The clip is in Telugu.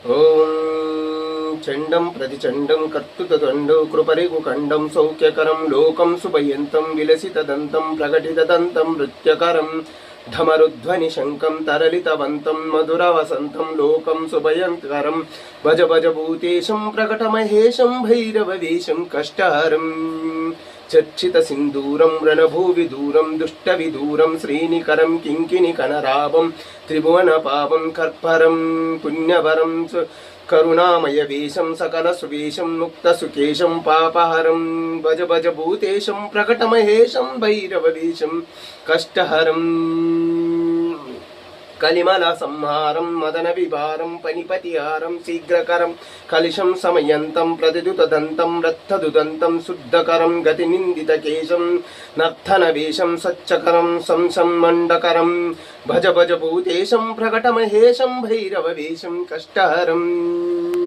ఓం చండం ప్రతిచండం కర్తుతదండో కృపరిగుకండం సౌఖ్యకరం లోకం సుభయంతం విలసితదంతం ప్రకటితదంతం నృత్యకరం ఢమరుధ్వని శంకం తరలితవంతం మధురవసంతం లోకం సుభయంకరం భజ భజ భూతేశం ప్రకటమహేశం భైరవవేశం కష్టహరం చర్చిత సింధూరం రణభూవిదూరం దుష్టవిదూరం శ్రీనికరం కింకిని కనరావం త్రిభువన పావం కర్పరం పుణ్యవరం కరుణామయ వేశం సకల సువేశం ముక్త సుకేశం పాపహరం భజ భజ భూతేశం ప్రకటమహేశం భైరవవేశం కష్టహరం కలిమల సంహారం మదన విభారం పనిపతిహారం శీఘ్రకరం కలిశం సమయంతం ప్రతిదుతదంతం రక్తదుదంతం శుద్ధకరం గతి నిందిత కేశం నర్తన వేషం సచ్చకరం సంసంమండకరం భజ భజ భూతేశం ప్రకటమహేశం భైరవ వేషం కష్టహరం